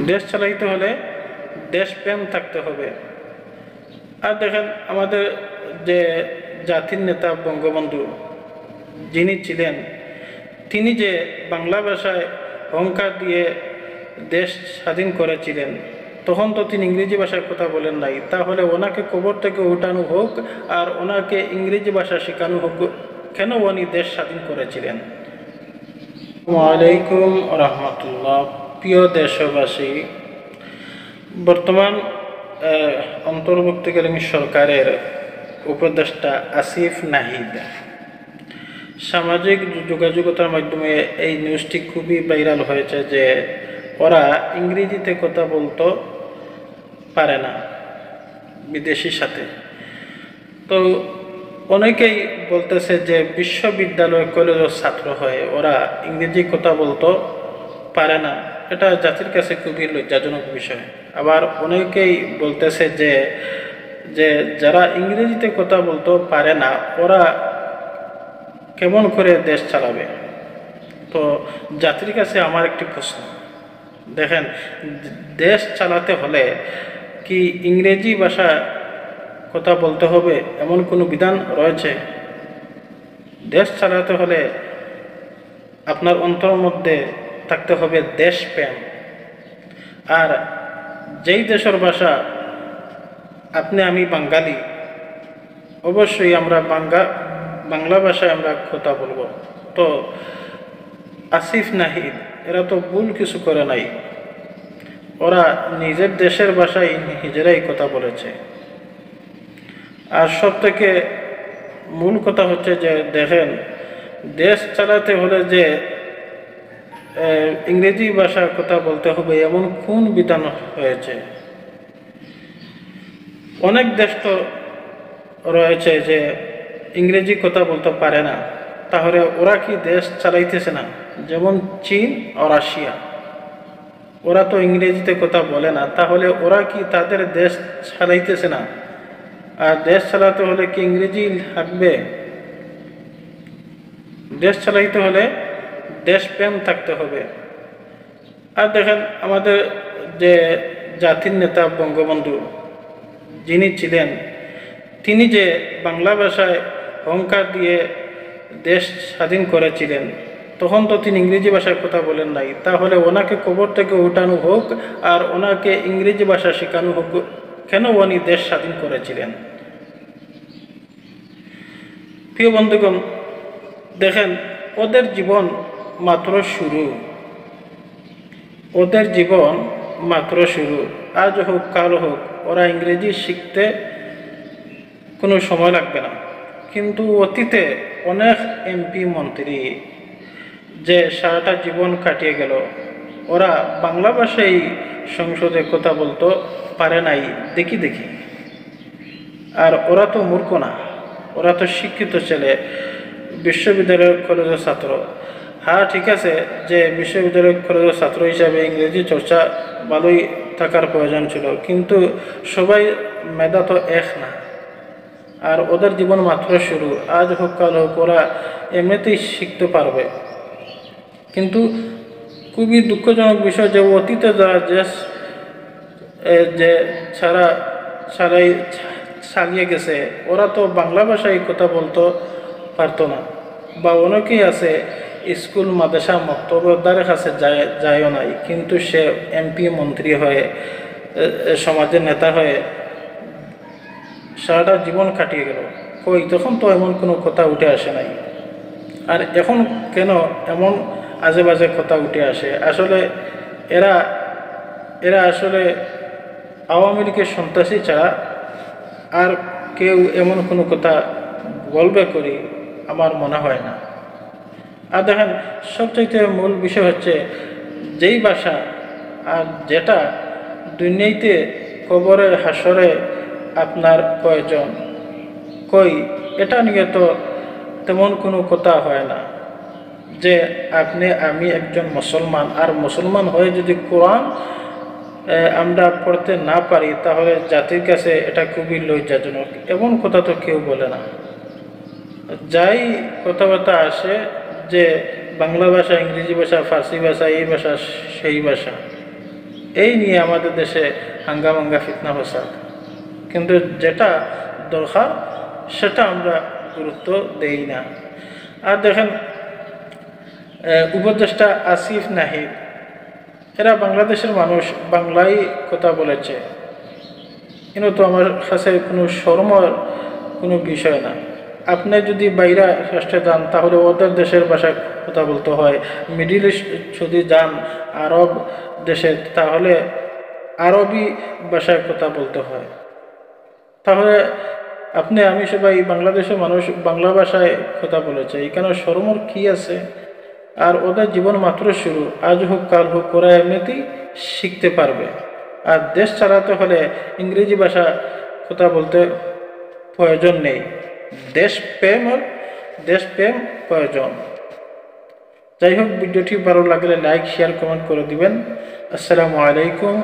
দেশ চালাইতে হলে দেশপ্রেম থাকতে হবে। আর দেখেন আমাদের যে জাতির নেতা বঙ্গবন্ধু যিনি ছিলেন, তিনি যে বাংলা ভাষায় অহংকার দিয়ে দেশ স্বাধীন করেছিলেন, তখন তো তিনি ইংরেজি ভাষায় কথা বলেন নাই। তাহলে ওনাকে কবর থেকে উঠানো হোক আর ওনাকে ইংরেজি ভাষা শেখানো হোক, কেন উনি দেশ স্বাধীন করেছিলেন? ওয়ালাইকুম রহমতুল্লাহ। প্রিয় দেশবাসী, বর্তমান অন্তর্বর্তীকালীন সরকারের উপদেষ্টা আসিফ নাহিদ সামাজিক যোগাযোগতার মাধ্যমে এই নিউজটি খুবই ভাইরাল হয়েছে যে ওরা ইংরেজিতে কথা বলতে পারে না বিদেশির সাথে। তো অনেকেই বলতেছে যে বিশ্ববিদ্যালয় কলেজের ছাত্র হয়ে ওরা ইংরেজি কথা বলতে পারে না, এটা জাতির কাছে খুবই লজ্জাজনক বিষয়। আবার অনেকেই বলতেছে যে যে যারা ইংরেজিতে কথা বলতে পারে না ওরা কেমন করে দেশ চালাবে? তো জাতির কাছে আমার একটি প্রশ্ন, দেখেন, দেশ চালাতে হলে কি ইংরেজি ভাষা কথা বলতে হবে এমন কোনো বিধান রয়েছে? দেশ চালাতে হলে আপনার অন্তরের মধ্যে থাকতে হবে দেশপ্রেম। আর যেই দেশের ভাষা, আপনি আমি বাঙালি, অবশ্যই আমরা বাংলা ভাষায় আমরা কথা বলবো। তো আসিফ নাহিদ এরা তো ভুল কিছু করে নাই, ওরা নিজের দেশের ভাষায় নিজেরাই কথা বলেছে। আর সব থেকে মূল কথা হচ্ছে যে দেখেন, দেশ চালাতে হলে যে ইংরেজি ভাষার কথা বলতে হবে এমন কোন বিধান হয়েছে? অনেক দেশ তো রয়েছে যে ইংরেজি কথা বলতে পারে না, তাহলে ওরা কি দেশ চালাইতেছে না? যেমন চীন ও রাশিয়া, ওরা তো ইংরেজিতে কথা বলে না, তাহলে ওরা কি তাদের দেশ চালাইতেছে না? আর দেশ চালাতে হলে কি ইংরেজি লাগবে? দেশ চালাইতে হলে দেশপ্রেম থাকতে হবে। আর দেখেন আমাদের যে জাতির নেতা বঙ্গবন্ধু যিনি ছিলেন, তিনি যে বাংলা ভাষায় অহংকার দিয়ে দেশ স্বাধীন করেছিলেন, তখন তো তিনি ইংরেজি ভাষায় কথা বলেন নাই। তাহলে ওনাকে কবর থেকে উঠানো হোক আর ওনাকে ইংরেজি ভাষা শেখানো হোক, কেন উনি দেশ স্বাধীন করেছিলেন? প্রিয় বন্ধুগণ, দেখেন, ওদের জীবন মাত্র শুরু, ওদের জীবন মাত্র শুরু। আজ হোক কাল হোক ওরা ইংরেজি শিখতে কোনো সময় লাগবে না। কিন্তু অতীতে অনেক এমপি মন্ত্রী যে সারাটা জীবন কাটিয়ে গেল, ওরা বাংলা ভাষায় সংসদে কথা বলতে পারে নাই দেখি। আর ওরা তো মূর্খ না, ওরা তো শিক্ষিত ছেলে, বিশ্ববিদ্যালয়ের কলেজের ছাত্র। হ্যাঁ, ঠিক আছে যে বিশ্ববিদ্যালয় কলেজের ছাত্র হিসাবে ইংরেজি চর্চা ভালোই থাকার প্রয়োজন ছিল, কিন্তু সবাই মেধা তো এক না। আর ওদের জীবন মাত্র শুরু, আজ হোক কাল হোক ওরা এমনিতেই শিখতে পারবে। কিন্তু খুবই দুঃখজনক বিষয় যে অতীতে যারা দেশ যে চালিয়ে গেছে, ওরা তো বাংলা ভাষায় কথা বলতে পারতো না। বা অনেকেই আছে স্কুল মাদ্রাসা মক্তবদারের কাছে যায়ও নাই, কিন্তু সে এমপি মন্ত্রী হয়ে সমাজের নেতা হয়ে সারাটা জীবন কাটিয়ে গেল। কই, তখন তো এমন কোনো কথা উঠে আসে নাই। আর এখন কেন এমন আজে বাজে কথা উঠে আসে? আসলে এরা আসলে আওয়ামী লীগের সন্ত্রাসী ছাড়া আর কেউ এমন কোনো কথা বলবে করি আমার মনে হয় না। আর দেখেন, সবচাইতে মূল বিষয় হচ্ছে যেই ভাষা আর যেটা দুনিয়াতে কবরে হাসরে আপনার প্রয়োজন, কই এটা নিয়ে তো তেমন কোনো কথা হয় না। যে আমি একজন মুসলমান, আর মুসলমান হয়ে যদি কোরআন আমরা পড়তে না পারি, তাহলে জাতির কাছে এটা খুবই লজ্জাজনক। এমন কথা তো কেউ বলে না। যাই কথাবার্তা আসে যে বাংলা ভাষা, ইংরেজি ভাষা, ফার্সি ভাষা, এই ভাষা সেই ভাষা, এই নিয়ে আমাদের দেশে হাঙ্গামাঙ্গা ফিতনা ফসাদ, কিন্তু যেটা দরকার সেটা আমরা গুরুত্ব দেই না। আর দেখেন উপদেষ্টা আসিফ নাহিদ, এরা বাংলাদেশের মানুষ, বাংলায় কথা বলেছে, কিন্তু তো আমার কাছে কোনো শরমের কোনো বিষয় না। আপনি যদি বাইরে রাষ্ট্রে যান তাহলে ওদের দেশের ভাষায় কথা বলতে হয়। মিডিল ইস্ট যদি যান আরব দেশে তাহলে আরবি ভাষায় কথা বলতে হয়। তাহলে আমি সবাই বাংলাদেশের মানুষ বাংলা ভাষায় কথা বলেছে, এখানে শরমের কি আছে? আর ওদের জীবন মাত্র শুরু, আজ হোক কাল হোক ওরা এমনিতেই শিখতে পারবে। আর দেশ চালাতে হলে ইংরেজি ভাষা কথা বলতে প্রয়োজন নেই, দেশপ্রেম প্রয়োজন। যাই হোক, ভিডিওটি ভালো লাগলে লাইক শেয়ার কমেন্ট করে দিবেন। আসসালামু আলাইকুম।